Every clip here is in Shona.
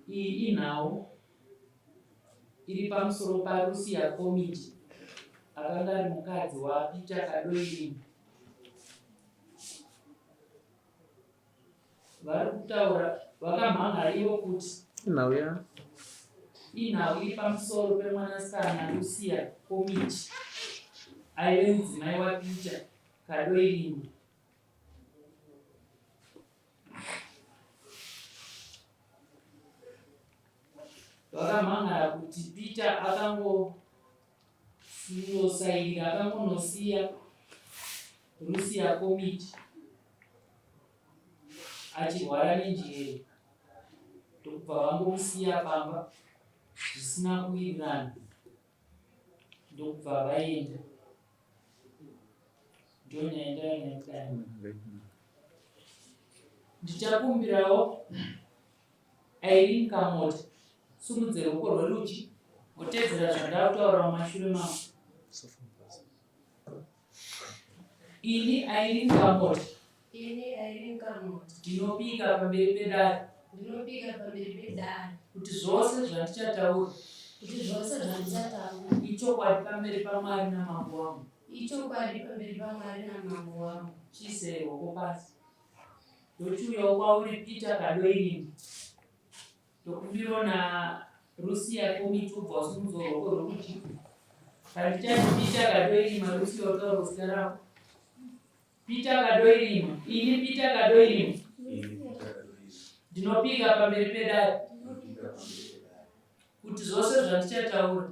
iyi inhau iri pamusoro paRusia Committee akanga ari mukadzi waPeter Kadoirini. Vari kutaura vakamhanga ivo kuti inhau iri pamusoro pemwanasikana Rusia Committee aive mudzimai waPeter Kadoirini. Vakamhangara kuti Peter akangonosiya Rusia Committee achirwara nenjere, ndokubva vangomusiya pamba zvisina kuwirirana, ndokubva vaenda. Ndonyaenda kudai. Ndichakumbirawo Irene Kamota sumudze ruoko rwerudyi wotedzera zvandakutaura mumashure mavo. Ini Irene Kamota ndinopika pamberi pedare kuti zvose zvandichataura ichokwadi pamberi paMwari namambo wangu. Chiise ruoko pasi. Ndochiuyawo kwauri Peter Kadoirini, ndokumbirona Rusia Committee ubva wasumudza ruoko rwerudyi. Kandichati Peter Kadoirini maRusia utaura zita rako. Peter Kadoirini, ini Peter Kadoirini ndinopika pamberi pedare kuti zvose zvandichataura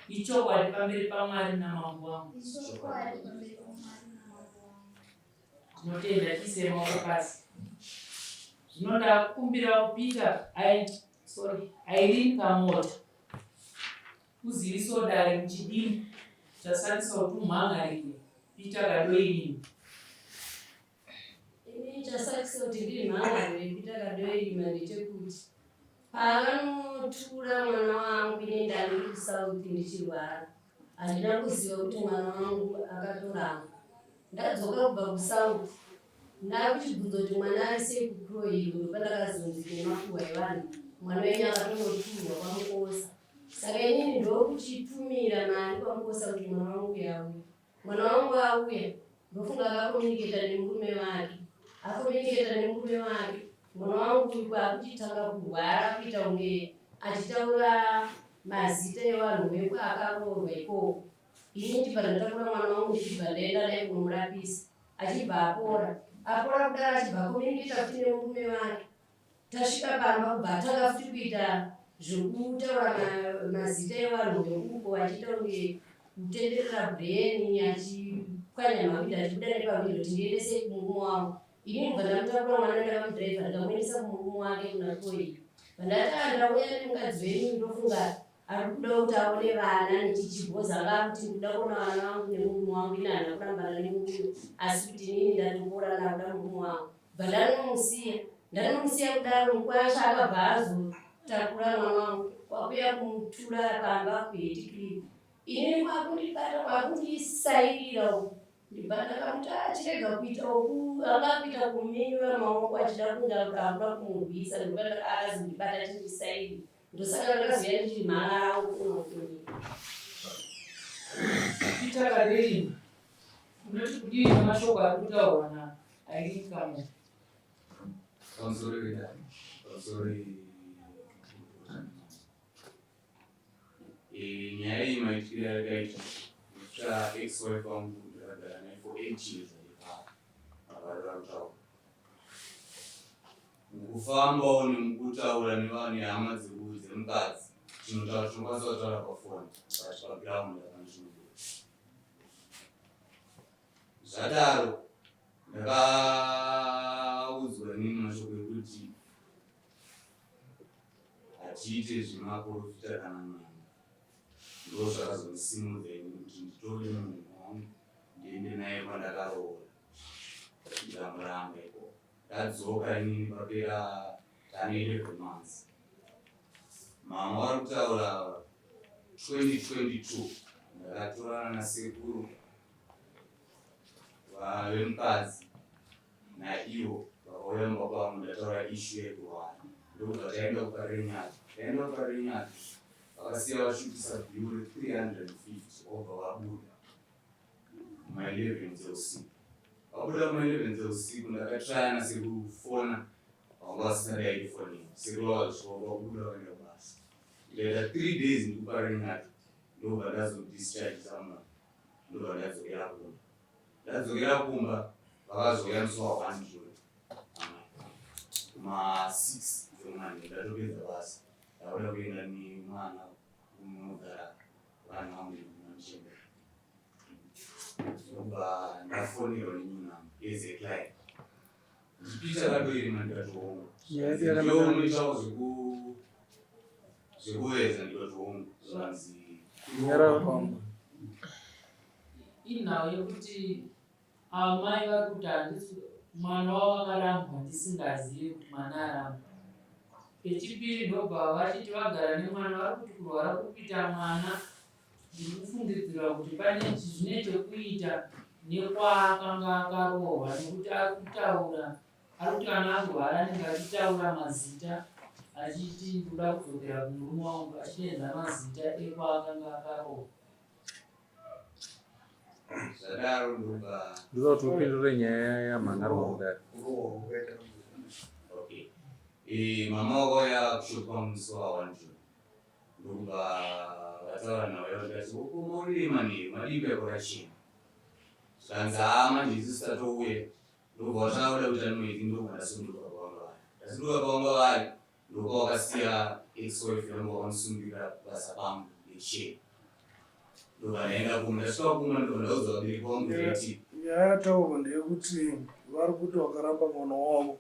ichokwadi pamberi paMwari namambo wangu. Tinotenda tiise maoko pasi. Zvino ndakumbirawo Irene Kamota uzivisewo dare muchidini chasarisa kuti umhangarire Peter Kadoirini. Ini chasarisa kuti ndiri mhangarire Peter Kadoirini ndechekuti paakanotura mwana wangu ine ndani kusauti ndichirwara, handina kuziva kuti mwana wangu akatoramba. Ndadzoka kubva kusauti ndakuchibvunza kuti mwana ari sei kuKrohiro, ndopandakazonzi nemakuhwa evanhu mwana wenyu akatongoturwa kwaMukosa. Saka inini ndokuchitumira mari kwaMukosa kuti mwana wangu yauya. Mwana wangu auya, ndofunga akakominiketa nemurume wake. Mwana wangu kwakuchitanga kurwara kuita kunge achitaura mazita evanhu vekwaakaroorwa ikoko. Ini ndibva ndatakura mwana wangu ndichibva ndaenda naye kumurapisa. Achibva apora kudara achibva akominiketa futi nemurume wake. Tasvika pamba kubva atanga futi kuita zvekutaura mazita evanhu vekuko achiita kunge kutenderera breni achipwanya mavhidhi achibuda nepavhidhi kuti ndiendese kumurume wangu. Ini ndibva ndamutakura mwana ndakamudhiraivha ndikamuendesa kumurume wake kuna Krohiro. Pandati ndauya nemukadzi wenyu ndofunga ari kuda kuti aone vana nechichibhoza akakuti ndikuda kuona vana vangu nemurume wangu, ine hana kurambana nemurume, asi kuti inini ndatopora ndakuda murume wangu. Bva ndanomusiya kudaro kwacho akabva azotakura mwana wangu kwakuya kumutura pamba kuHetiklini. Inini kwakundibata kwakundisairira uku. Ndibva ndakamuti achirega kuita uku, akakuita kuminyura maoko achida kundakuda kumurwisa, ndobva ndakazondibata chindisairira. Ndosaka ndakaziva ndiri mhara angu kunokunyika. Peter Kadoirini, unoti kudii nemashoko ari kutaurwa naIrene Kamota? Nyaya iyi maitikire yakaita kusvika ex-wife wangu ndakagara naye for 8 years avarora kutaura. Mukufambawo nemukutaura nehama dzemukadzi, chinotaura chinokwanisa kutaura pafoni but paground akanzvimbo. Zvadaro ndakaudzwa nini mashoko ekuti hatiite zvemaprofita kana nyanga. Ndo zvakazondisimudza ini kuti nditore munhu wangu ndiende naye kwandakaroora ndikamuranga ikoko. Ndadzoka inini papera 11 months. Mama vari kutaura 2022 ndakatorana nasekuru vemukadzi naivo vakauya mumba kwangu ndataura ishu yekurwara. ndokuti taenda kuparenyati vakasiya vashutisa bhiuri 350 obva vabuda ma11 dzeusiku. Vabuda ma11 dzeusiku ndakatrayana sekufona vanga vasingadai kufonera sekuvavakubuda vaenda kubasa. Ndaita 3 days ndikuparenyati ndobva ndazodischarge samuna ndobva ndadzokera kumba. Ndadzokera kumba vakazouya musi wa1 June ma6 dzemwanje ndatopedza basa ndauda kuenda nemwana unogara vana vangu muchembe ndobva ndafonerwa nenyunamo as a client ndipita kadoirima ndikatoonga unoitawo zvekuveza ndikatoonga zvanzi inhau yekuti amai vari kuti mwana wavo akarambwa ndisingazivi kuti mwana arambwa. Pechipiri ndobva vachiti vagara nemwana vari kuti kurwara kupita mwana ndiri kufungidzira kuti pane zvine chekuita nekwaakanga akarohwa nekuti ari kutaura ari kuti kana arwara anenge achitaura mazita achiti kuda kudzokera kumurume wangu achiedza mazita ekwaakanga akarohwa. zvadaro ndobva ndizoti upindure nyaya yamhangarwa kudari. mama wakauya kushopa musi wa1 June ndobva vataura navo vakati ukomaurima nei madii pekorachina zvanzi manje isi tatouya ndobva vatauda kuti anoiti ndobva ndasunduka pavanga vari ndasunduka pavanga vari ndoka wakasiya ex-wife yangu wakamusungirira basa pangu nechena ndobva ndaenda kumba ndasvika kumba ndobva ndaudza vabereki vangu kuti yataurwa ndeyekuti vari kuti wakaramba mwana wavo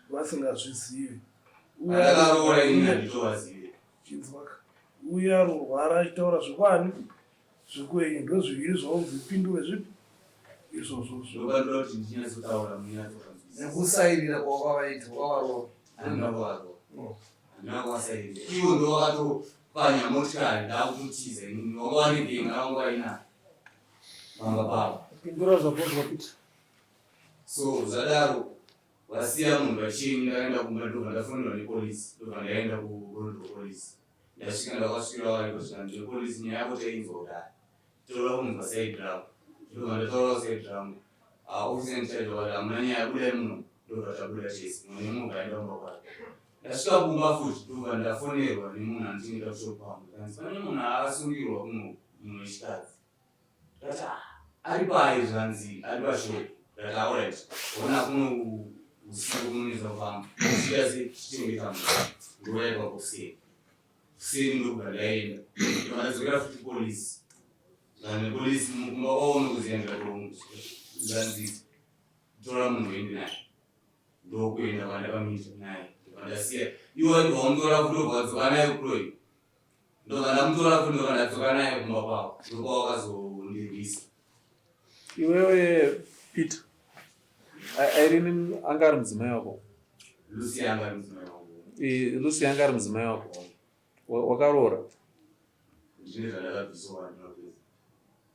vasingazvizivi ndakaroora ini handitovazive chinzwaka uye arorwara achitaura zvikwani zvekwenyu ndo zviviri zvaunzi upindure zvipi izvozvo ndoba ndoda kuti ndinyatsotaura munyatsokanzwisisa nekusairira kwawakaita wavarora handina kuvasairira ivo ndo vakatopfanya motikari ndakutotiza inini vanga vanedenga vanga vaina vanga pavo pindura zvapozwa pita so zvadaro vasiya munhu vachini ndakaenda kumba ndobva ndafonerwa nepolisi ndobva ndaenda kurondo polisi ndasvika ndakasvikira variko zvikanzi vepolisi nyaya yako tainzwa kudai toda kunzwa side rangu ndobva ndataura side rangu officer nchaji vakati hamuna nyaya budai muno ndobva tabuda chese mune munhu aenda kumba kwake ndasvika kumba futi ndobva ndafonerwa nemunhu andichingira kushopa wangu kanzi pane munhu akasungirwa kuno mumwe chikadzi ndati ari pai zvanzi ari pashopi ndati alright ona kuno usiku muneza kufamba kusvika sechitengeta ndoyaipa kuseri kuseri ndobva ndaenda ndadzokera futi polisi zvane polisi mukumba waone kuziva ndikazanzi tora munhu wendi naye ndokuenda kwandakamiita naye ndobva ndasiya iwo ndobva wamutora futi obva wadzoka naye kuroyi ndobva ndamutora futi ndobva ndadzoka naye kumba kwavo ndopa wakazondirwisa. Iwewe Peter, Irene anga ari mudzimai wako? Lucy anga ari mudzimai wangu. Lucy anga ari mudzimai wako. Wakaroora? Zvine zvandakabviswa ndinopedza.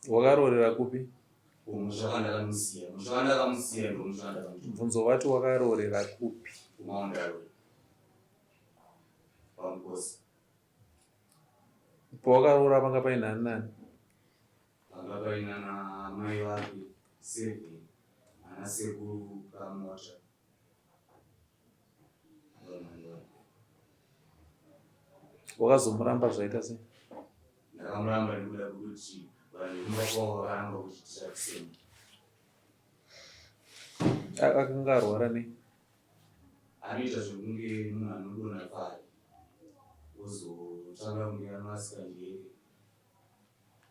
Wakaroorera kupi? Mushaka ndakamusiya ndo mushaka ndakamusiya. Mubvunzo wati wakaroorera kupi? Kumaondaro. Pamukosi. Pawakaroora panga paina nani nani? Panga paina na mai vake 7. Ana sekuru kamota. Wakazomuramba zvaita sei? Ndakamuramba nekuda kwekuti vanhu vemba vakaramba kuchitira kusema. Akanga arwara nei? Anoita zvokunge munhu anodonha pari wozotanga kunge anosika njere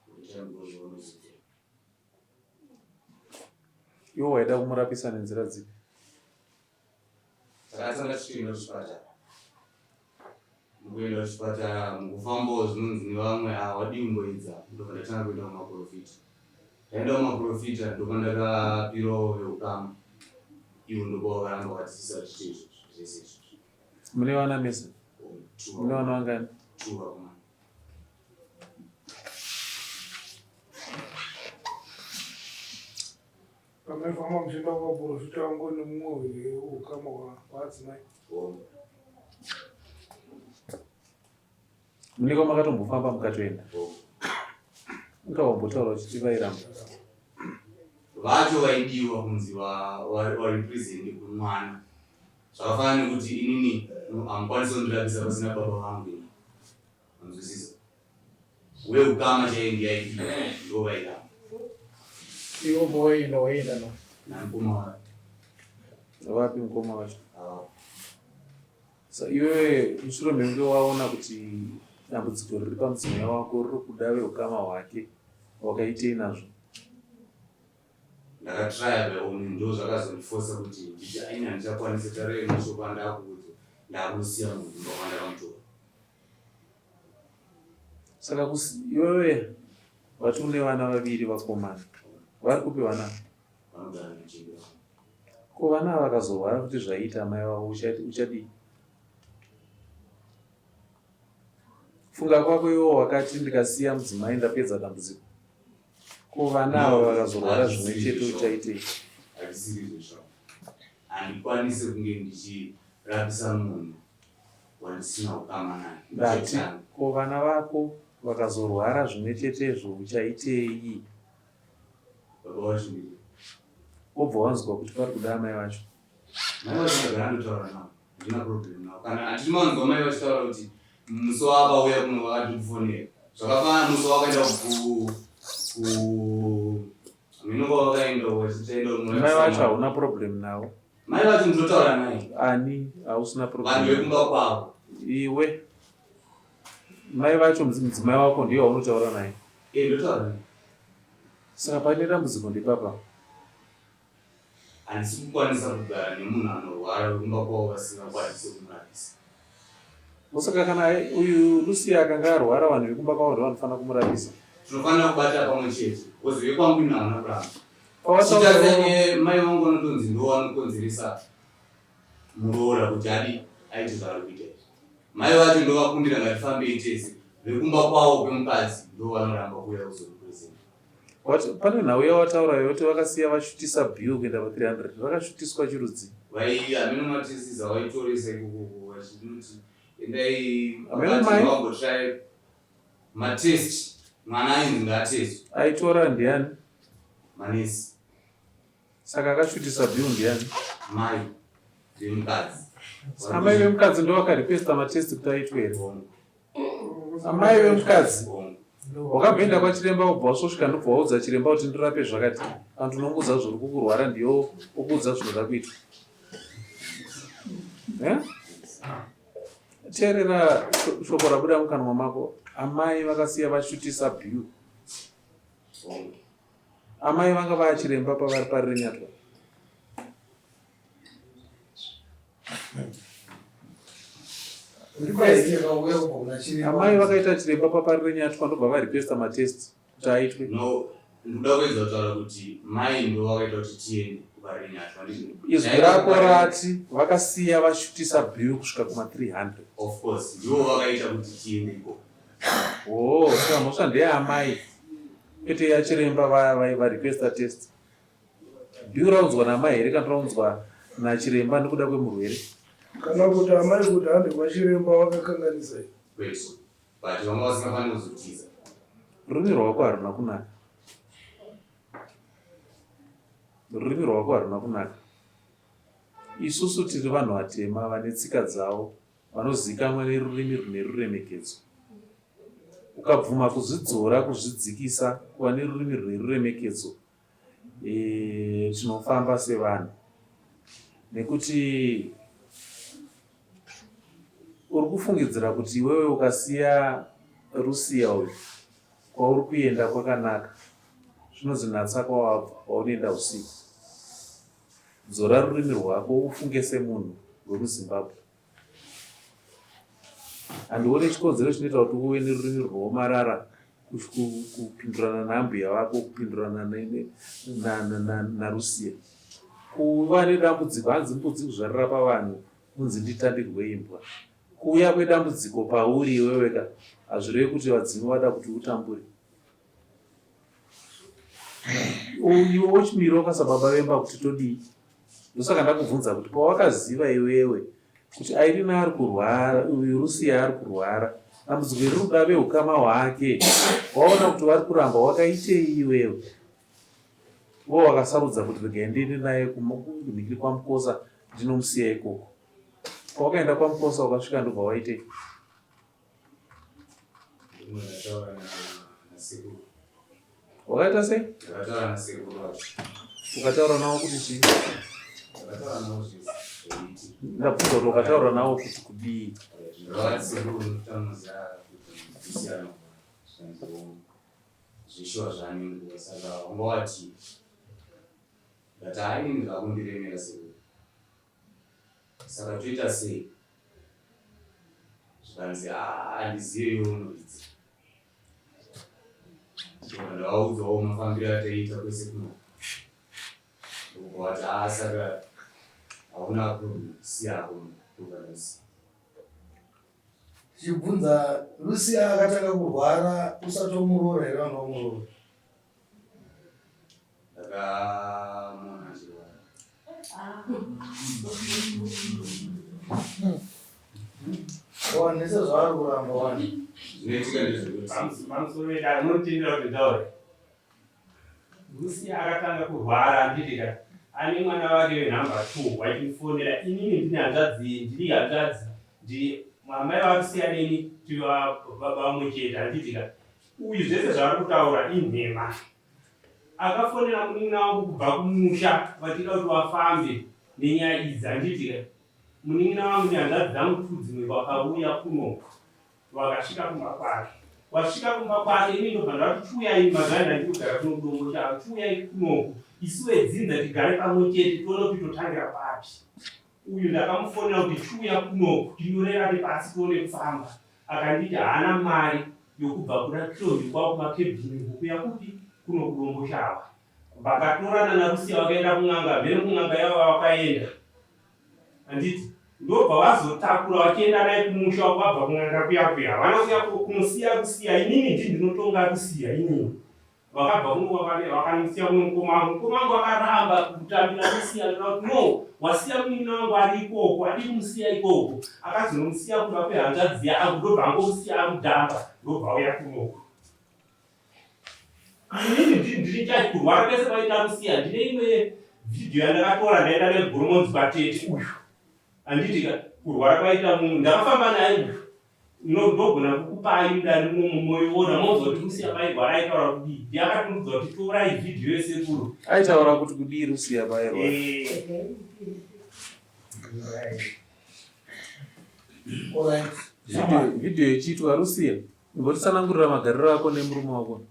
kuti tambozvionozvite. Iwo waida kumurapisa nenzira dzipi? Takatanga tichienda kuchipatara. Mukuenda kuchipatara mukufambawo zvinonzi nevamwe wadii kungoedza ndobva ndatanga kuenda kumaprofita. Ndaenda kumaprofita ndobva ndakapirawo veukama ivo ndopa vakaramba vatisisa tiite izvozvo zvese izvozvo. Mune vana mese? Mune vana vangani? 2 vakomana. pamaifamba muchienda kumaprofita wangu nemumwe weukama wadzimai. munenge makatombofamba mukatoenda ukavambotaura uchitivairamba vacho vaidiwa kunzi varepresente kumwana zvakafanana nekuti inini hamukwanisi kundirapisa pasina baba vangu anzwisisa uye ukama chaindi yaidiwa ndo vairamba iwo moenda waenda no namukoma wacho vapi mukoma wacho sa iwewe mushure mekunge waona kuti dambudziko riri pamudzimai wako riri kuda veukama hwake wakaitei nazvo? ndakatraya pauni ndo zvakazondifosa kuti nditi aini handichakwanisa tarei mashoko andakuudza ndakusiya munhu ndokwandakamtora. Saka iwewe vati une vana vaviri vakomana vari kupi vana? Vanogara nechinga. Ko vana vakazorwara kuti zvaita mai vavo uchadii? Funga kwako iwo wakati ndikasiya mudzimai ndapedza dambudziko. Ko vana ava vakazorwara zvimwe chete uchaitei? Hazvisiri izvo. Handikwanisi kunge ndichirapisa munhu wandisina ukama naye. Ndati ko vana vako vakazorwara zvimwe chetezvo uchaitei? Baba vacho ndii. Obva wanzwa kuti pari kuda mai vacho? Mai vacho ndagara ndotaura navo. Handina problem navo. Kana handiti manzwa mai vachitaura kuti musi wakauya kuno wakatifonera. Zvakafanana musi wakaenda minoko wakaenda wachitaenda mai vacho hauna problem navo? Mai vacho ndinotaura naye. Ani hausina problem? Vanhu vekumba kwavo. Iwe mai vacho mudzimai wako ndiye waunotaura naye? Ndotaura naye. Saka pane dambudziko ndepapa. Handisi kukwanisa kugara nemunhu anorwara wekumba kwavo vasingakwanisi kumurapisa. Saka kana uyu Lucia akanga arwara vanhu vekumba kwavo ndo vanofanira kumurapisa? Tinofanira kubata pamwe chete. Kozi vekwangu ino havana kuramba. Chitazanye mai vangu vanotonzi ndo vanokonzeresa muroora kuti aite zvaari kuita. Mai vacho ndo vakundira ngatifambei tese. Vekumba kwavo kwemukadzi ndo vanoramba kuuya kuzorepresenta. Pane nhau yawataura yoti vakasiya vashutisa bill kuenda pa300. Vakashutiswa chirudzi? Hameno matesisa vaitoresa ikoko vachiti endai vakati vambotry matest mwana ainzi ngaateswe. Aitora ndiani? Manesi. Saka akashutisa bill ndiani? Mai vemukadzi. Amai vemukadzi ndo vakaripesta matest kuti aitwe here? Amai vemukadzi wakabvenda kwachiremba ubva wasvosvika ndobva waudza chiremba kuti ndirape zvakati. Antu unongoudza zviri kukurwara ndiyo ukuudza zvinoda kuitwa. Teerera shoko rabuda mukanwa mako. Amai vakasiya vashutisa bill. Amai vanga vachiremba pavari parirenyatwa. Amai vakaita chiremba paparirenyatwa ndobva varipesta matest kuti aitwe. No, ndoda kuedza kutaura kuti mai ndo vakaita kuti tiende kuparirenyatwa. Izwi rako rati vakasiya vashutisa bill kusvika kuma300. Of course, ndivo vakaita kuti tiende ikoko. Saka mhosva ndeyeamai kwete yachiremba varipesta test. Bill raunzwa namai here kana raunzwa nachiremba nekuda kwemurwere? Kana kuti amai kuti hande kwachiremba wakakanganisa kwetu but vamwe vasingafaniri kuzotiza. Rurimi rwako haruna kunaka. Rurimi rwako haruna kunaka. Isusu tiri vanhu vatema vane tsika dzavo vanozivikanwa nerurimi rune ruremekedzo. Ukabvuma kuzvidzora kuzvidzikisa kuva nerurimi rune ruremekedzo, tinofamba sevanhu. Nekuti uri kufungidzira kuti iwewe ukasiya Lucia uyu kwauri kuenda kwakanaka, zvinonzi natsa kwawabva kwaunoenda usiku. Dzora rurimi rwako ufunge semunhu wemuZimbabwe. Handione chikonzero chinoita kuti uve nerurimi rwomarara kupindurana nambuya vako, kupindurana naRusia. Kuva nedambudziko hanzi mbudzi kuzvarira pavanhu kunzi nditandirwe imbwa. Kuuya kwedambudziko pauri iweweka hazvirevi kuti vadzimu vada kuti utambure. Iwe wochimira wakasababa vemba kuti todii. Ndosaka ndakubvunza kuti pawakaziva iwewe kuti Irina ari kurwara, uyu Lucia ari kurwara, dambudziko riri kuda veukama hwake. Waona kuti vari kuramba wakaitei iwewe, wo wakasarudza kuti rega ndiende naye kumhikiri kwaMukosa ndinomusiya ikoko. Pawakaenda kwaMukosa ukasvika ndobva waitei? Wakaita sei? Ukataura nawo kuti chii? Ndabvunza kuti ukataura nawo kuti kudii? zvishuwa zvanenge saka ungawati but hainini ndakundiremera sei, saka toita sei zvikanzi handizive yeunoridzi ndavaudzawo mafambiro ataiita kwese kuno ukawati saka hauna kusiyako kuvanisi. Chibvunza Lucia akatanga kurwara usatomuroora here vanhu vamuroora? Ndakamona chirwara. Wanese zvaari kuramba wani. Zvinoitika ndezvekuti pamusoro anotendera kuti ndaure. Lucia akatanga kurwara andidika ane mwana wake wenhamba 2 wachimufonera inini ndine hanzvadzi ndiri hanzvadzi mamai vakusiya neni baba muchete andidika uyu zvese zvavari kutaura inhema. Akafonera munin'ina wangu kubva kumusha vatida kuti vafambe nenyaya idzi andidika munin'ina wangu nehanzvadzi dzangu 2 dzimwe vakauya kuno vakasvika kumba kwake. Wasvika kumba kwake ini ndobva ndati chiuyai maganda ndikugara kuno kudongo chavo chiuyai kunoku isuwe dzinza tigare pamwe chete tione kuti totangira papi. Uyu ndakamufonera kuti chiuya kunoku tinyorerane pasi tione kufamba. Akanditi haana mari yokubva kuna Clove kwakumakebhini kukuya kupi kuno kudongo chavo. Vakatorana naRucia vakaenda kun'anga mhere kun'anga yavo vakaenda. Anditi ndobva vazotakura vachienda naye kumusha vabva kun'anga kuya vanokuya kunosiya Rucia inini ndinotonga Rucia inini. Vakabva kuno vakamusiya kuno mukomangu akaramba kutambira Rucia kuti no wasiya munin'ina wangu ari ikoko adi kumusiya ikoko. Akazonomusiya kuda kwehanzvadzi yangu ndobva angomusiya kudhamba ndobva auya kunoko. Inini ndiri chachi kurwara kwese kwaita Rucia ndine imwe vhidhiyo yandakatora ndaenda negoromonzi patete uyu. Anditi kurwara kwaita munhu ndakafamba naye uyu. Ndogona kukupai mudari mumwoyo wona monzwa kuti Rucia pairwara aitaura kudii. Ndakatoudza kuti torai vhidhiyo yesekuru. Aitaura kuti kudii Rucia pairwara? Vhidhiyo ichiitwa Rucia, imbotisanangurira magariro ako nemurume wako.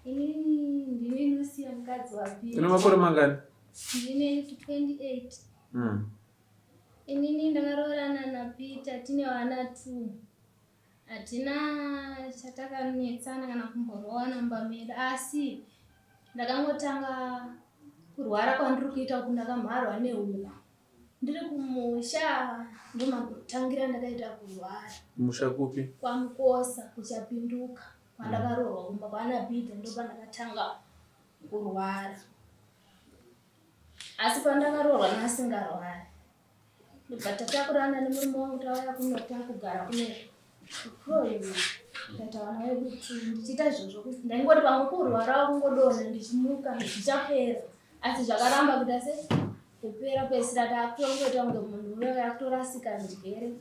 Inini ndine Lucia mukadzi waPeter. Une makore mangani? Ndine 28. Inini ndakaroorana naPeter tine vana 2. Hatina chatakanetsana kana kumborwana mumbamedu asi ndakangotanga kurwara kwandiri kuita kuti ndakamharwa nehuku. Ndiri kumusha ndomatangira ndakaita kurwara. Musha kupi? KwaMukosa kuchapinduka. Kwandakaroorwa kumba kwana Peter ndopa ndakatanga kurwara. Asi pandakaroorwa nasingarwari ndobva tatakurana nemurume wangu tauya kunotanga kugara kune Clove. Ndaita vana vedu 2 ndichiita izvozvo ndaingoti pamwe kurwara kungodonha ndichimuka zvichapera asi zvakaramba kuita kupera pesira takutongoita kunge munhu uyo yakutorasika njere.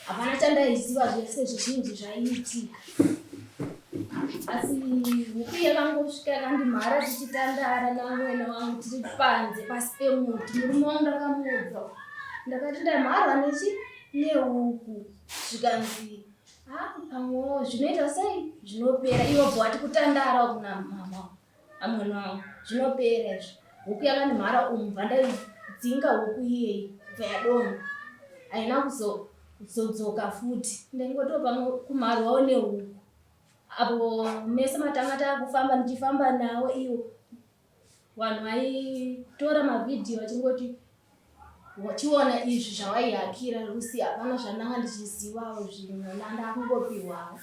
Hapana chandaiziva zvese zvizhinji zvaiitika. Asi huku yakangosvika yakandimhara tichitandara namwena wangu tiri panze pasi pemuti. Murume wangu ndakamuudza ndakati ndamharwa nehuku zvikanzi pamwewo zvinoita sei zvinopera iwo bva wati kutandara kuna mama amwena wangu zvinopera izvo. Huku yakandimhara bva ndaidzinga huku iyei bva yadonha haina kuzodzoka futi. Ndaingotiwo pamwe kumharwawo nehuku apo mese matanga takufamba ndichifamba nawo iwo vanhu vaitora mavhidhiyo vachingoti wachiona izvi zvawaihakira Rucia hapana zvandanga ndichizivawo zvimwe ndandakungopiwawo.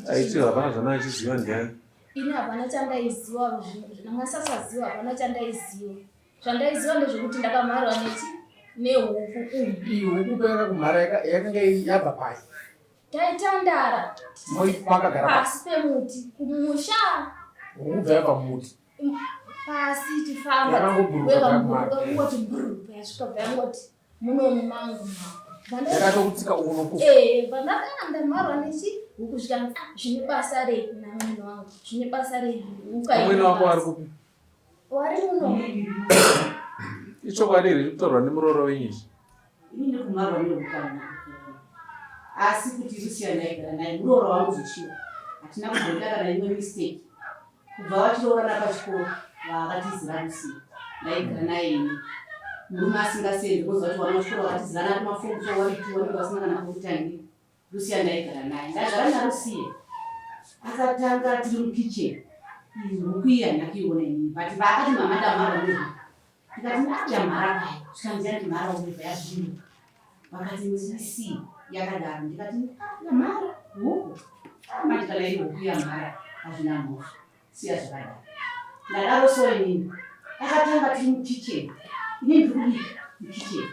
Aiti hapana zvandanga ndichiziva ndiani? Ini hapana chandaizivawo zvimwe ndangasasaziva hapana chandaiziva. Zvandaiziva ndezvekuti ndakamharwa nehuku Ihuku pekanga kumhara yakanga yabva pai. taitandara Makagara pasi pemuti kumusha kubva yabva muti. pasi tifamba Yakangobhururuka wekangoti bhururuka yasvika yangoti munomu mangu yakatokutsika unoku. pandakanga marwa nechihuku zvikanga zvine basa rei namwene wangu zvine basa rei Mwene wako ari kupi? wari muno Ichokwadi riri kutorwa nemuroro wenyizvi. Ini ndikumarwa neukana. Asi kuti Lucia ndaigara naye muroro wangu zvichiwa. Hatina kumbondara naye mistake. Kubva vachiroorana pachikoro vakatizira Lucia. Ndaigara naye ini. Murume asingasendi kuzva kuti wana wachikoro vakatizirana ati mafungu so wari tu wani vasina kana kutangira. Lucia ndaigara naye. Ndagara naLucia. Akatanga tiri mukicheni. Huku iyi handina kuiona inini. But vakati mama ndamarwa nehuku. Ndikati ndamhara kai. Zvikanzi ndimhara umwe yazviruka. Vakati ndisi yakadaro. Ndikati ndamhara huku. Manje kana iri huku yamhara hazvina mhosva. Siya zvakadaro. Ndadaro so inini. Akatanga tiri mukicheni. Inini ndikubika mukicheni.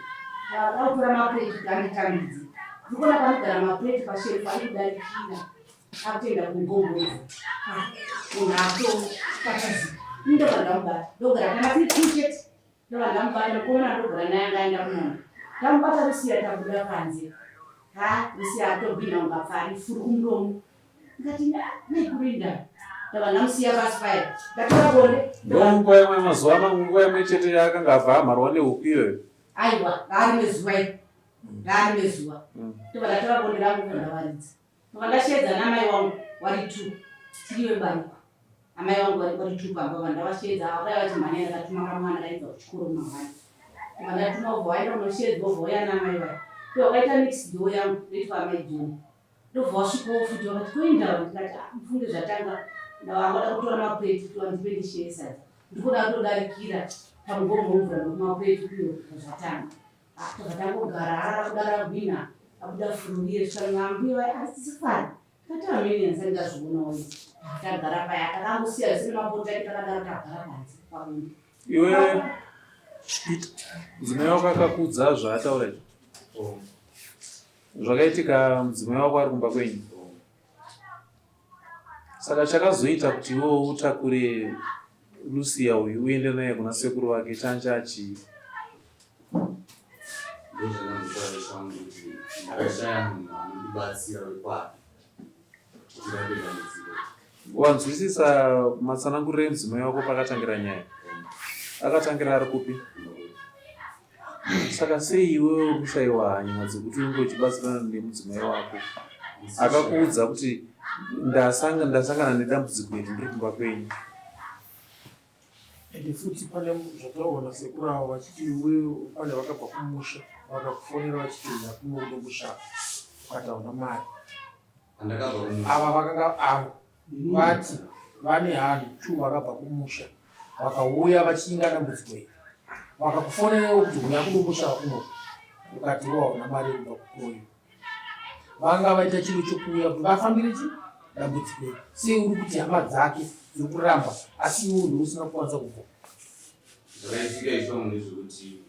Akutora mapureti kanditambidzi. Ndikuona panogara mapureti pasherufu ari kudarikira. Akutoenda kugomboza. Unato kakazi. Ndogara ndambata. Ndogara kana tiri ticket. Ndogara ndambata ndikuona ndogara naye ngaenda kunono. Ndambata Lucia tabuda panze. Lucia atobvina ungafari furu kumuromo. Ndikati naikurinda. Ndava ndamusiya pasi paya. Ndatora bonde. Ndombo yamwe mazuva mangu yamwe chete yakanga abva amarwa nehuku iyoyo. Aiwa, ngari mezuva iyi. Ngari mezuva. Ndova ndatora bonde rangu ndavaridza. Ndova ndashedza namai wangu wari 2. Tiriwe bariko. Amai wangu wari 2 pamba ndavashedza akaya vati mhani yakatuma kamwana kaibva kuchikoro mangwana. Ndova ndatuma ubva waenda unoshedza ubva uya namai vaya. Wakaita mix do yangu ndeti amai Joni. Ndobva wasvikawo futi wakati kuindawo ndikati mufunge zvatanga ndavangada kutora mapureti kuti vandipe ndishere sadza. Ndikuda kutodarikira pamugombo mvura nokumapureti kuyo zvatanga. Takatangogara harara kudara gwina abuda fururiye zvikanambiwa asisifana. Ndikati ameni yanzandazvionawo iyi. Tagara paya takangosiya zvisina mapota takagara tagara panze pabundu. Iwe mudzimai wako akakudza zvaataura izvo. Zvakaitika mudzimai wako ari kumba kwenyu. Saka chakazoita kuti iwewo utakure Lucia uyu uende naye kuna sekuru wake changa chii? Ndozvandamutaura changu kuti ndakashaya munhu anondibatsira wekwake. Ndirabe dambudziko. Wanzwisisa matsananguriro emudzimai wako pakatangira nyaya? Akatangira ari kupi? Saka sei iwewe uri kushayiwa hanya dzekuti unge uchibatsirana nemudzimai wako akakuudza kuti ndasangana nedambudziko iri ndiri kumba kwenyu? Ende futi pane zvataona sekuru avo vachiti iwe pane vakabva kumusha vakakufonera vachiti ndakunoda musha ukataura mari. Andakabva kumusha. Ava vakanga avo vati vane hanhu 2 vakabva kumusha vakauya vachinga dambudziko iri. Vakakufonerawo kuti uya kunomusha kuno ukati waona mari kubva kukoyo. Vanga vaita chiro chokuuya kuti vafambire chi dambudziko iri. Sei uri kuti hama dzake dziri kuramba asi iwe ndousina kukwanisa kubva. Zvakaitika izvo ndezvekuti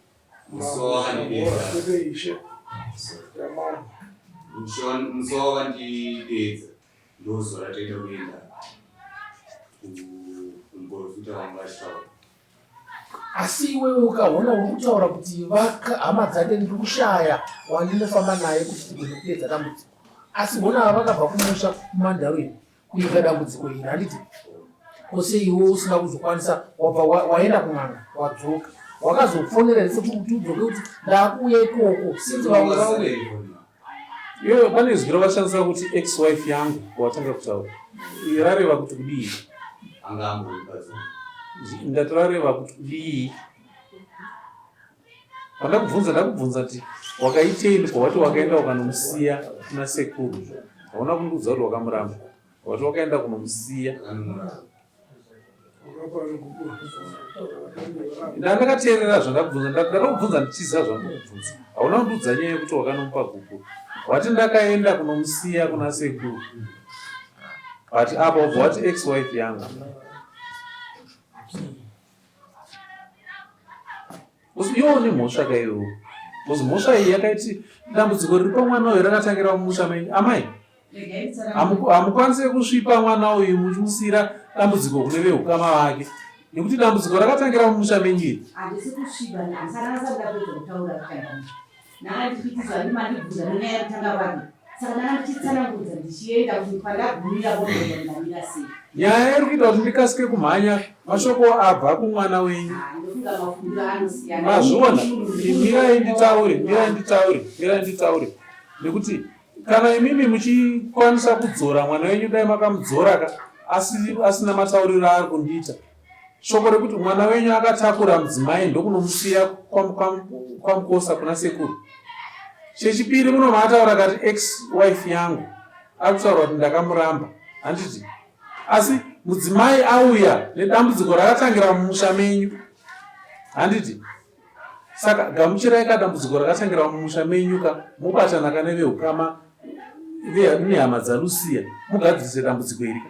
musi wawandidedza. Musi wawandidedza ndozora toenda kuenda kumuprofita wangu achitaura. Asi iwewe ukaona uri kutaura kuti hama dzake ndiri kushaya wandinofamba naye kuti tigone kupedza dambudziko. Asi bona ava vakabva kumusha kumandarweni kuita dambudziko iri handiti? Kose iwe usina kuzokwanisa wabva waenda kun'anga wadzoka. Wakazofonera rise kuti udzoke kuti ndakuuya ikoko sinzi vamwe vauya. Iwewe pane zwi ravashandisa kuti ex-wife yangu watanga kutaura. Rareva kuti kudii? Anga ambodikadzi. Ndati rareva kuti kudii? Ndakubvunza kuti wakaitei pawati wakaenda ukanomusiya kuna sekuru. Hauna kundiudza kuti wakamuramba. Wati wakaenda kunomusiya. Ndakateerera zvandakubvunza. Ndakubvunza ndichiziva zvandakubvunza. Hauna kundiudza nyaya yekuti wakanomupa guku. Wati ndakaenda kunomusiya kuna sekuru. But apa wabva wati ex-wife yangu. Iwo une mhosva kaiwewo. Because mhosva iyi yakaiti dambudziko riri pamwana uyu rakatangira mumusha menyu. Amai, hamukwanisi kusvipa mwana uyu muchimusiyira dambudziko kune veukama vake. Nekuti dambudziko rakatangira mumusha menyu iri. Handisi kusviba, handisana ndapedza kutaura kutanga. Nakandipitidzwa ndimandibvunza nenyaya yekutanga kwake. Saka ndakanditsanangudza ndichienda kuti pandagumira ndamira sei. Nyaya iri kuita kuti ndikasike kumhanya mashoko abva kumwana wenyu. Ndofunga mafungiro anosiyana. Mazviona, mirai nditaure. Nekuti kana imimi muchikwanisa kudzora mwana wenyu dai makamudzora asina matauriro ari kundiita. Shoko rekuti mwana wenyu akatakura mudzimai ndokunomusiya kwamukosa kuna sekuru. Chechipiri munomataura kati ex-wife yangu akutaura kuti ndakamuramba. Handiti? Asi mudzimai auya nedambudziko rakatangira mumusha menyu. Handiti? Saka gamuchirai dambudziko rakatangira mumusha menyu mubatana kana veukama nehama dzaLucia mugadzirise dambudziko iri.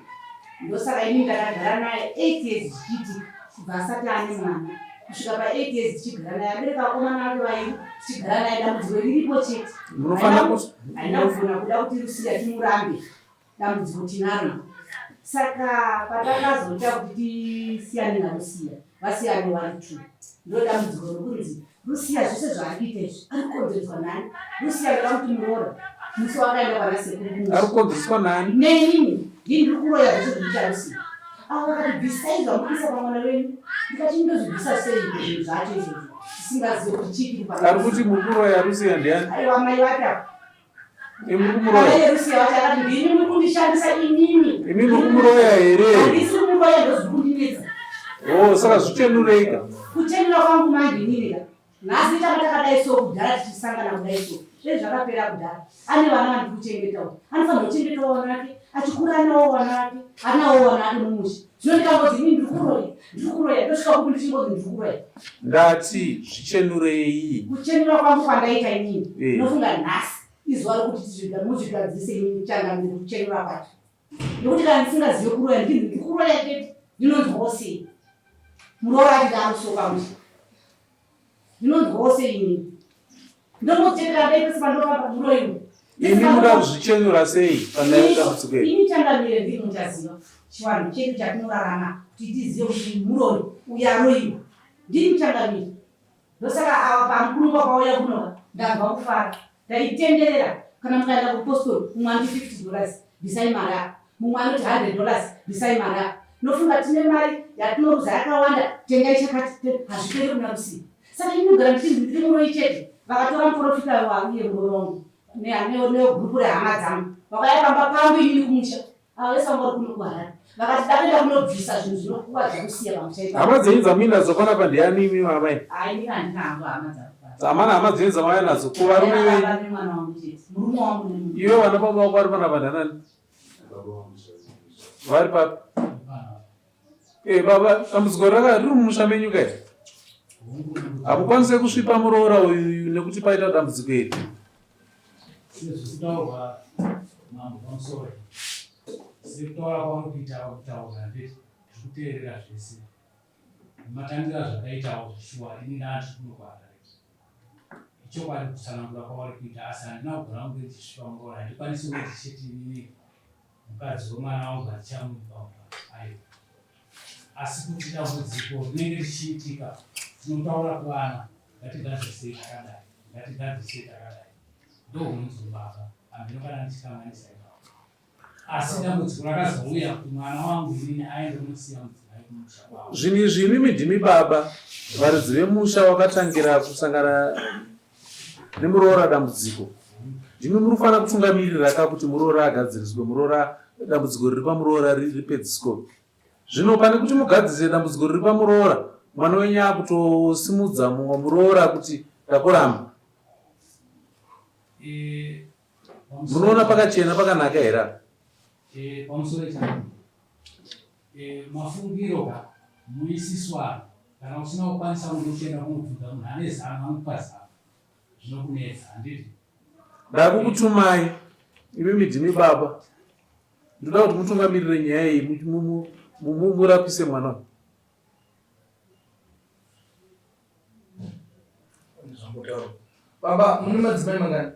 Ndosaka ini ndakagara naye 8 years zvichiitika kubva asati ane mwana kusvika pa 8 years tichigara naye abereka vakomana vake vairi tichigara naye dambudziko riripo chete. Haina kufuna kuda kuti Lucia timurambe dambudziko tinaro. Saka patakazoita kuti tisiyane naLucia vasiyane vari 2 ndo dambudziko rokunzi Lucia zvese zvaarikuita izvi ari kukonzereswa nani? Lucia ndoda kuti muroora musi wakaenda kwana sekuru ari kukonzereswa nani? Neini ndiri kuroya zvese zvinoita Lucia. Avo vakati bvisai zvamubvisa pamwana wenyu. Ndikati ndozvibvisa sei zvinhu zvacho izvozvo tisingazivi kuti chii ari kuti muri kuroya Lucia ndiani? Aiwa mai vata muri kumuroya Lucia vati akati ndini muri kundishandisa inini. Imi muri kumuroya here? Handisi kumuroya ndozvikundinetsa. Saka zvichenureika. Kuchenura kwangu mandinirika. Nhasi tanga takadai so kudhara tichisangana kudai so. Zvezvakapera kudhara. Ane vana vandi kuchengetawo. Anofanira kuchengetawo vana vake. Achikura anawo vana vake. Anawo vana vake mumusha. Zvino ndikangoti ini ndikuroya. Ndosvika kuti ndichingoti ndikuroya. Ndati zvichenurei. Kuchenura kwangu kwandaita inini. Ndinofunga nhasi izuva rokuti muzvigadzise inini changamire kuchenura kwacho. Nekuti kana ndisingazive kuroya ndikuroya chete. Ndinonzwawo sei? Muroora ati ndamusoka musi. Ndinonzwawo sei inini? Ndomochekera dai pese pandoramba muroyo. Ini muda kuzvichenura sei pandaita dambudziko iri? Ini changamire ndiri muchaziva. Chivanhu chedu chatinorarama kuti tizive kuti muroyo uyaroiwa. Ndiri muchangamire. Ndosaka ava pamukurumba kwauya kunoka ndabva kufara. Ndaitenderera kana mukaenda kupostori mumwe andi $50 bvisai mari yako. Mumwe anoti $100 bvisai mari yako. Nofunga tine mari yatinoruza yakawanda tengai chakati hazviperi kuna Lucia. Saka inogara ndichiti ndiri muroyi chete. Vakatora muprofita waiye murorongo negrupu rehama dzangu vakayakamba pangu inini kumusha avo vese vangori kuno kuharare vakati dakuenda kunobvisa zvinhu zvinokuvadza Lucia pamusha. Hama dzenyu dzamuina dzokwana pandiani imi mamai? Hai ini handinazvo hama dzangu. Hamana hama dzenyu dzamauya nadzo kuvarume venyu? Mwana wangu chete murume wangu nemunhu. Iwe vana baba vako vari pana pandanani? Vari papi? Baba dambudziko riri mumusha menyu kai? Hamukwanisi kusvipa muroora uyu nekuti paita dambudziko iri? Sezvekutaurwa mambo pamusoro sekutaura kutaura ndeti zvikuteerera zvese matandira zvakaitawo zvishuwa ini ndati kunokwara ichokwadi kutsanangura kwavari kuita asi handina kugona kunge ndichisvipa muroora handikwanisi kuti cheti inini mukadzi wemwana wangu handichamupa aiwa asi kuti dambudziko rinenge richiitika tinotaura kuvana ngatigadzisei takadai ndounonzi baba handinokana ndichikanganisa ipapo asi dambudziko rakazouya kuti mwana wangu inini aende kunosiya mudzimai kumusha kwavo. Zvinhu izvi imimi ndimi baba varidzi vemusha wakatangira kusangana nemuroora dambudziko. Ndimi munofanira kutungamirira kuti muroora agadziriswe, dambudziko riri pamuroora ripedziswe. Zvino pane kuti mugadzirise dambudziko riri pamuroora mwana wenyu akutosimudza mumwe muroora kuti ndakuramba. Munoona pakachena pakanaka here? Pamusoro changu mafungiro muisiswa kana usina kukwanisa kundochenda kunobvunza munhu ane zano anokupa zano zvinokunetsa handiti? Ndakukutumai imimi ndimi baba, ndoda kuti mutungamirire nyaya iyi murapise mwana uyu. Baba, mune madzimai mangani?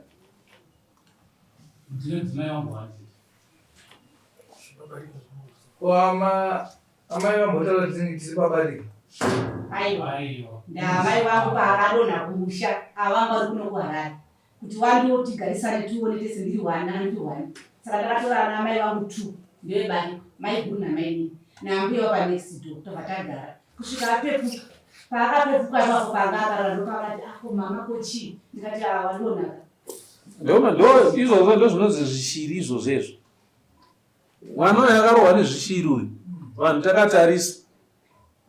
Ndine mudzimai wangu wani. Amai vambotaura kuti tiri pabarika. Aiwa. Ndamai vangu paakadonha kumusha avanga vari kuno kuHarare kuti wandotigarisane tuone tese ndiri hwana ndiri hwana. Saka ndakatora ana mai vangu 2 ndevebariko, mai guru namai nini nambuya wapanext door tobva tagara kusvika apepuka. Paakapepuka ipapo panga akarara ndopakati ako mama kochii ndikati wandonaka. Ndo izvozvo ndo zvinonzi zvishiri izvozvezvo. Mwana uyu akarohwa nezvishiri uyu. Vanhu takatarisa.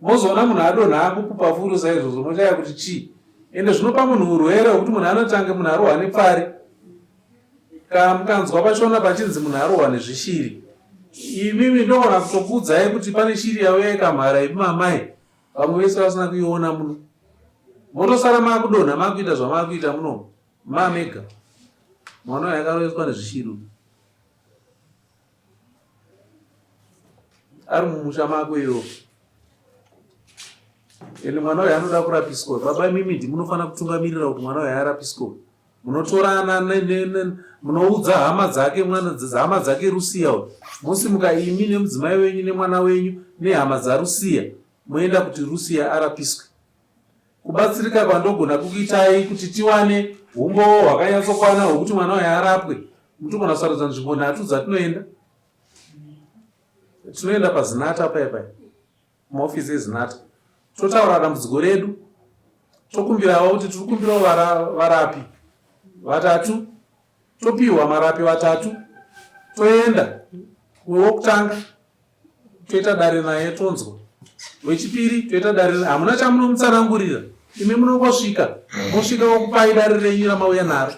Mozoona munhu adonha akupupa furu saizvozvo mochaya kuti chii. Ende zvinopa munhu urwere hwekuti munhu anotange munhu arohwa nepfari. Mukanzwa pachona pachinzi munhu arohwa nezvishiri. Imimi ndogona kutokuudzai kuti pane shiri yauya ikamhara ipi mamai. Vamwe vese vasina kuiona muno. Motosara makudonha makuita zvamakuita muno. Mamega. Mwana uyu akarohwa nezvishiri uyu. Ari mumusha mako iyo. Ende mwana uyu anoda kurapiswa. Baba imimi munofana kutungamirira kuti mwana uyu arapiswa. Munotorana munoudza hama dzake hama dzake Rusiya uyu. Musimuka imi nemudzimai wenyu nemwana wenyu nehama dzaRusiya moenda kuti Rusiya arapiswe. Kubatsirika kwandogona kukuitai kuti tiwane humbo hwakanyatsokwana hwokuti mwana uyu arapwe. Mutogona kusarudza nzvimbo 3 dzatinoenda. Tinoenda paZinata paya muofisi yeZinata. Totaura dambudziko redu. Tokumbirawo kuti tiri kumbirawo varapi 3. Topiwa marapi 3. Toenda. Wokutanga toita dare naye tonzwa. Wechipiri toita dare naye. Hamuna chamunomutsanangurira. Imi munongosvika. Mosvika wokupai dare renyu ramauya naro.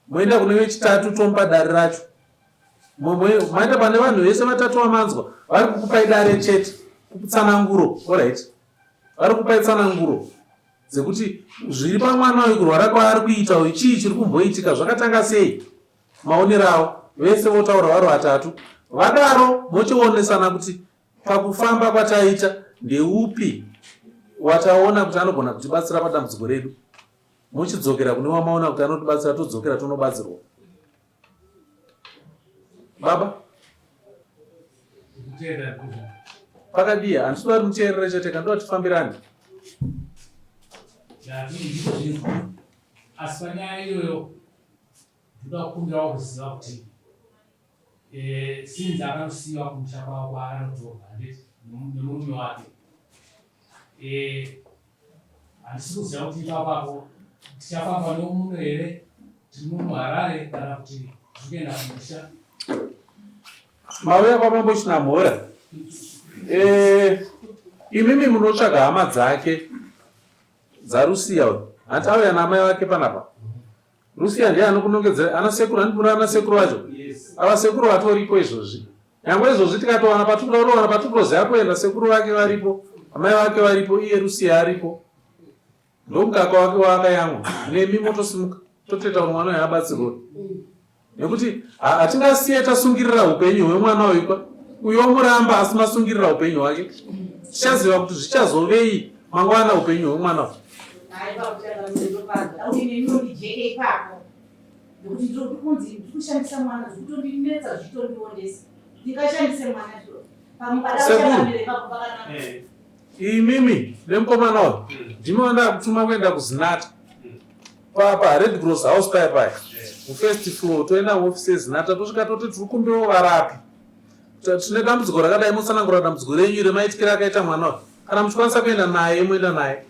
Moenda kune wechitatu tomupa dare racho. Maenda pane vanhu vese 3 vamanzwa vari kukupai dare chete kutsananguro. Alright. Vari kupai tsananguro dzekuti zviri pamwana uyu kurwara kwaari kuita uyu chii chiri kumboitika zvakatanga sei. Maonerawo vese votaura vari 3. Vadaro mochionesana kuti pakufamba kwataita ndeupi wataona kuti anogona kutibatsira padambudziko redu. Mochidzokera kune wamaona kuti anotibatsira todzokera tonobatsirwa. Baba? Pakadii handisi vari muteerere chete kandoa tifambirane. Asi panyaya iyoyo ndoda kukumbirawo kuziva kuti sinzi akarusiyiwa kumusha kwavo kwaanotorwa nemurume wake. Handisi kuziva kuti ipapapo tichafamba nomuno here tiri muHarare kana kuti tikuenda kumusha. Mauya kwamambo Chinamhora. Imimi munotsvaga hama dzake dzaRusiya uyu. Hati auya namai vake panapa. Rusiya ndiye anokunongedzera ana sekuru ana sekuru vacho. Ava sekuru vatoripo izvozvi. Nyangwe izvozvi tikatowana patinoona patinoziva kuenda sekuru vake varipo, amai vake varipo, iye Rusiya aripo. Ndomukaka wake wakayamwa. Nemi motosimuka. Totoita kuti mwana uyu abatsirwe. Nekuti hatingasiye tasungirira upenyu hwemwana uyu. Uyo muramba asi masungirira upenyu hwake. Tichaziva kuti zvichazovei mangwana upenyu hwemwana uyu. Imimi nemukomana uyu ndinoda kutuma kuenda kuZinata. Papa Red Cross House paya. First floor toenda muofisi yeZinata tosvika toti tiri kumbirawo varapi. Tine dambudziko rakadai mutsanangura dambudziko renyu remaitikiro akaita mwana uyu. Kana muchikwanisa kuenda naye moenda naye.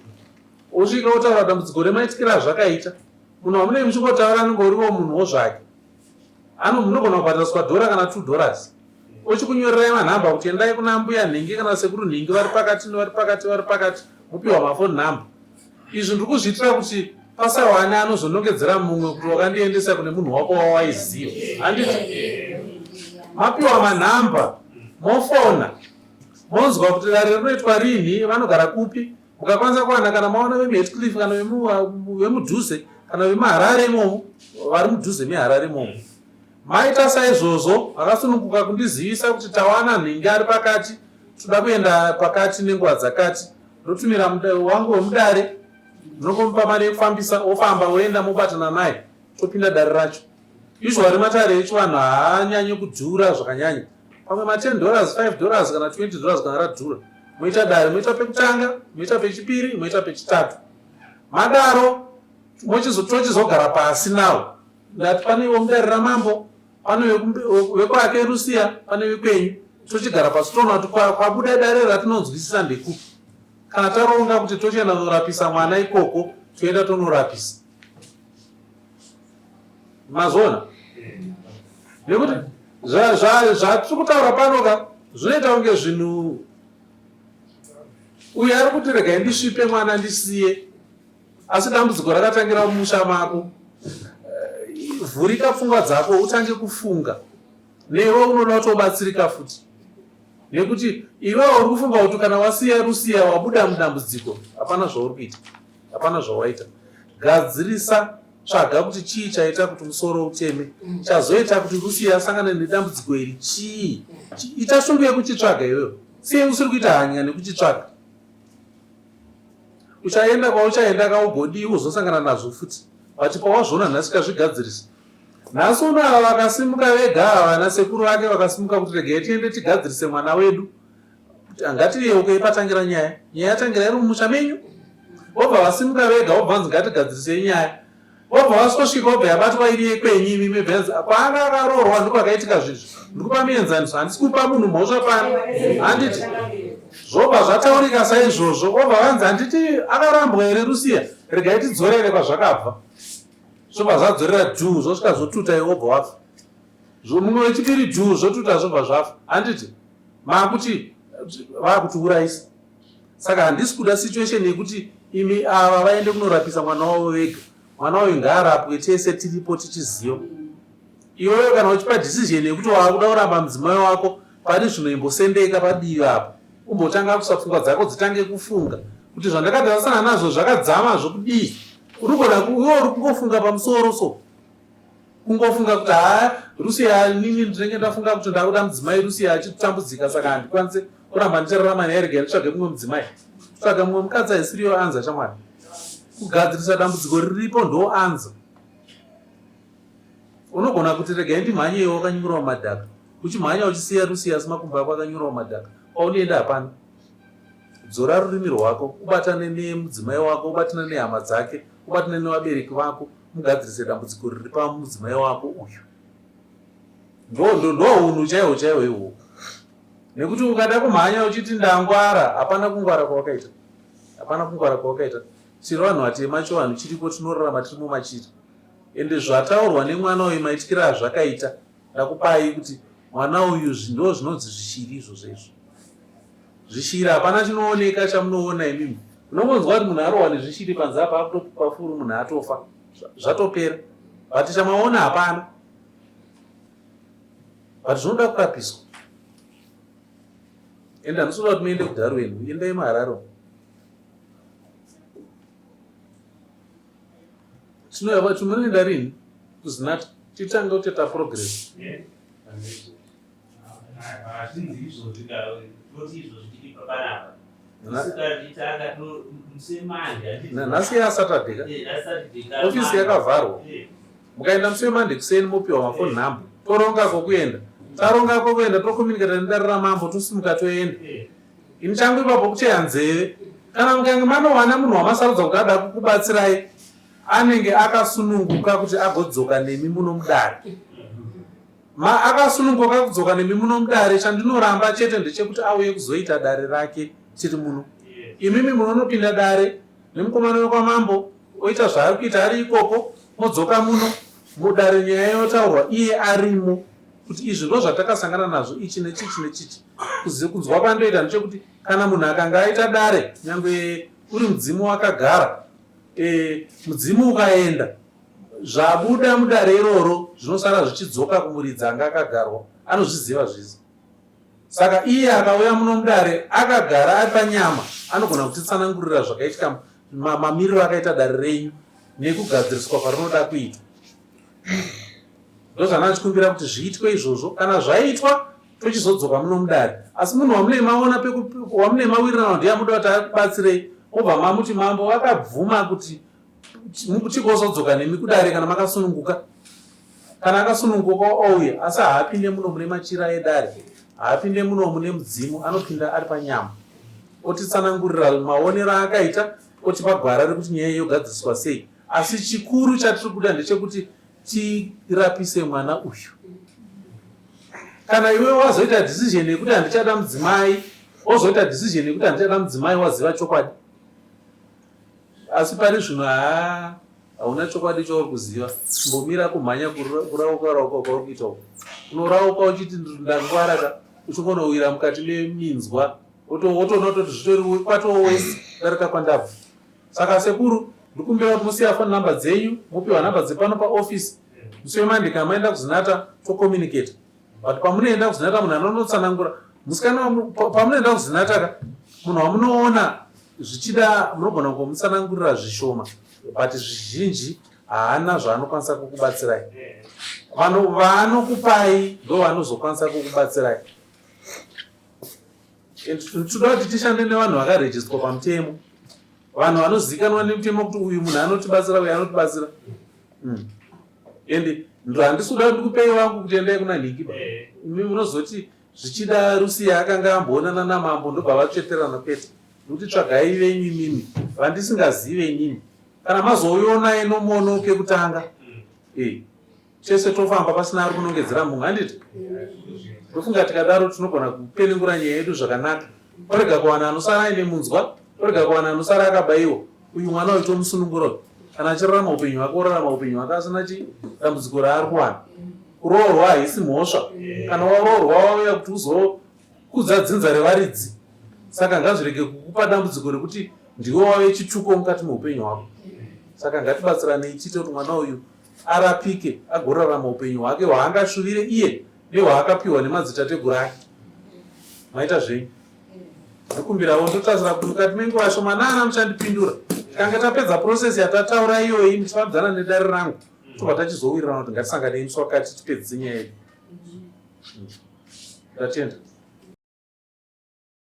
Osvika otaura dambudziko remaitikiro azvakaita. Munhu wamunenge muchingotaura anenge uriwo munhuwo zvake. Munogona kubhadhariswa $1 kana $2. Ochikunyorerai manhamba kuti endai kuna mbuya nhingi kana sekuru nhingi vari pakati mupiwa mafoni nhamba. Izvi ndiri kuzviitira kuti pasawane anozonongedzera mumwe kuti wakandiendesa kune munhu wako wawaiziva. Handiti mapiwa manhamba mofona monzwa kuti dare rinoitwa rini, vanogara kupi, mukakwanisa kuwana kana maona vemuHeathcliff kana vemudhuze kana vemuHarare imomo vari mudhuze meHarare imomo. Maita saizvozvo vakasununguka kundizivisa kuti tawana nhingi ari pakati, toda kuenda pakati nenguva dzakati. Ndotumira wangu wemudare Munomupa mari yekufambisa, ofamba oenda mobatana naye, topinda dare racho. Usually matare echo vanhu haanyanyi kudhura zvakanyanya. Pamwe $10, $5 kana $20 kana radhura. Moita dare, moita pekutanga, moita pechipiri, moita pechitatu. Madaro tochizogara pasi nawo. Ndati pane wemudarira mambo, pane wekwake Russia, pane wekwenyu. Tochigara pasi toona kuti kwabuda dare ratinonzwisisa ndekupi. Kana taronga kuti tochienda kunorapisa mwana ikoko, toenda tonorapisa. Mazona? Nekuti zvatiri kutaura panoka zvinoita kunge zvinhu uyo ari kuti regai ndisvipe mwana ndisiye, asi dambudziko rakatangira mumusha mako. Vhurika pfungwa dzako utange kufunga, newe unoda kutobatsirika futi. Nekuti iwewe uri kufunga kuti kana wasiya Russia wabuda mudambudziko, hapana zvauri kuita, hapana zvawaita. Gadzirisa, tsvaga kuti chii chaita kuti musoro uteme, chazoita kuti Russia asangane nedambudziko iri chii. Ita shungu yekuchitsvaga iwewe, siye usiri kuita hanya nekuchitsvaga. Uchaenda kwauchaenda kaugodi uzosangana nazvo futi. But pawazviona nhasi kazvigadzirisa. Nhasi uno vakasimuka vega, vana sekuru vake vakasimuka kuti regai tiende tigadzirise mwana wedu. Ngatiyeuke patangira nyaya. Nyaya yatangira iri mumusha menyu. Vobva vasimuka vega, vobva vanzi ngatigadzirise nyaya. Vobva vasvosvika vobva yabatwa iri yekwenyu imi mebhenzi. Kwaanga akaroorwa ndiko akaitika zvizvi. Ndikupa muenzaniso, handisi kupa munhu mhosva pano. Handiti zvobva zvataurika saizvozvo, vobva vanzi handiti akarambwa here Russia, regai tidzorere kwazvakabva. Zvobva zvadzorera juu zvosvika zvotuta iwe wobva wafa. Mumwe wechipiri juu zvotuta zvobva zvafa. Handiti makuti vakutiurayisa. Saka handisi kuda situation yekuti imi ava vaende kunorapisa mwana wavo vega. Mwana wayo ngaarapwe tese tiripo tichiziva. Iwewe kana uchipa decision yekuti wakuda kuramba mudzimai wako, pari zvinoimbosendeka padivi apo. Umbotanga kusapfungwa dzako dzitange kufunga kuti zvandakadasana nazvo zvakadzama zvokudii. Urigona iwe uri kungofunga pamusoro so. Kungofunga kuti Russia nini ndinenge ndafunga kuti ndakuda mudzimai Russia achitambudzika saka handikwanise kuramba ndichararama naye rega nditsvage mumwe mudzimai. Saka mumwe mukadzi aisiriyo anza chamwari. Kugadzirisa dambudziko riripo ndo anza. Unogona kuti regai ndimhanyewo wakanyurawo madhaka. Uchimhanya uchisiya Russia asi makumbo ako akanyurawo madhaka. Paunoenda hapana. Dzora rurimi rwako, ubatane nemudzimai wako, ubatane nehama dzake, ubatane nevabereki vako, mugadzirise dambudziko riri pamudzimai wako uyu. Ndo unhu chaiwo chaiwo ihwo. Nekuti ukada kumhanya uchiti ndangwara, hapana kungwara kwawakaita. Hapana kungwara kwawakaita. Chiro vanhu vatema cho vanhu chiripo tinorarama tiri mumachiri. Ende zvataurwa nemwana uyu maityira azvakaita. Ndakupai kuti mwana uyu ndo zvinonzi zvishiri izvozvo izvo. Zvishiri hapana chinooneka chamunoona imimi. Unongonzwa kuti munhu arohwa nezvishiri panze apa pafuru munhu atofa. Zvatopera. But chamaona hapana. But zvinoda kurapiswa. Ende handinoda kuti muende kuDarwin, endai muHarare. Tinoyava tumunoenda rini kuZinati titanga kuti taprogress. Nhasi yaSaturday ka ofisi yakavharwa. Mukaenda musi weMonday kuseni mopiwa mafoni nhamba. Toronga kokuenda. Taronga kokuenda tokomunikata nedarira mambo tosimuka toenda. Ini changu ipapo kucheya nzeve. Kana mukange manowana munhu wamasarudza kuti ada kukubatsirai, anenge akasununguka kuti agodzoka nemi muno mudare. Akasununguka kudzoka nemi muno mudare, chandinoramba chete ndechekuti auye kuzoita dare rake tiri muno. Imimi munonopinda dare nemukomana wekwamambo oita zvaari kuita ari ikoko, modzoka muno mudare nyaya yotaurwa iye arimo kuti izvi ndo zvatakasangana nazvo ichi nechichi nechichi. Kunzwa kwandoita ndechekuti kana munhu akanga aita dare nyangwe uri mudzimu wakagara, mudzimu ukaenda zvabuda mudare iroro zvinosara zvichidzoka kumuridzi anga akagarwa, anozviziva zvisi. Saka iye akauya muno mudare akagara ari panyama, anogona kutitsanangurira zvakaitika mamiriro akaita dare renyu nekugadziriswa parinoda kuita. Ndozvana ndichikumbira kuti zviitwe izvozvo. Kana zvaitwa tochizodzoka muno mudare. Asi munhu wamunemaona wamunemawirira ndiye amuda kuti abatsirei, obva mamuti mambo akabvuma kuti chingozodzoka nemi kudare kana makasununguka. Kana akasununguka ouya asi haapinde muno mune machira edare, haapinde muno mune mudzimu, anopinda ari panyama otitsanangurira maonero akaita, otipa gwara rekuti nyaya yogadziswa sei. Asi chikuru chatiri kuda ndechekuti tirapise mwana uyu. Kana iwe wazoita decision yekuti handichada mudzimai, wozoita decision yekuti handichada mudzimai waziva chokwadi, asi pari zvino hauna chokwadi chauri kuziva, mbomira kumhanya kurauka kwauri kuita uku. Unorauka uchiti ndangwaraka uchingonowira mukati meminzwa, wotoona kuti zvitori kwatowesi darika kwandabva. Saka sekuru ndikumbira kuti musiya phone number dzenyu, mupiwa namba dzepano paofisi, musiwe mandika maenda kuzinata tokomunicate. But pamunoenda kuzinata munhu anonotsanangura, musikana pamunoenda kuzinataka munhu wamunoona zvichida munogona kungomutsanangurira zvishoma, but zvizhinji haana zvaanokwanisa kukubatsirai. Vanhu vaanokupai ndo vanozokwanisa kukubatsirai. Toda kuti tishande nevanhu vakarejistwa pamutemo, vanhu vanozivikanwa nemutemo kuti uyu munhu anotibatsira, uyu anotibatsira. Ende ndo handisi kuda kuti ndikupei vangu kuti endai kuna Nhingi. Imi munozoti zvichida Rusiya akanga amboonana namambo ndobva vatsveterana kwete. Kuti tsvagai venyu mimi vandisingazive nini. Kana mazouona enomono kekutanga, chese tofamba pasina ari kunongedzera munhu. Handiti tofunga tikadaro tinogona kupenengura nyaya yedu zvakanaka. Orega kuwana anosara aine munzwa, orega kuwana anosara akabayiwa. Uyu mwana uyu tomusunungura. Kana achirarama upenyu hwake orarama upenyu hwake asina dambudziko raari kuwana. Kuroorwa haisi mhosva. Kana waroorwa wauya kuti uzokudza dzinza revaridzi, saka ngazvirege kukupa dambudziko rekuti ndiwe wave chituko mukati meupenyu hwako. Saka ngatibatsiranei tiite kuti mwana uyu arapike agorarama upenyu hwake hwaangashuvire iye nehwaakapiwa nemadzitateguru ake. Maita zvenyu. Ndikumbirawo ndotasira kuti mukati menguva shomanana muchandipindura. Kange tapedza process yatataura iyoyi muchifambidzana nedare rangu, tobva tachizowirirana kuti ngatisanganei musi wakati tipedzise nyaya yedu. Ndatenda.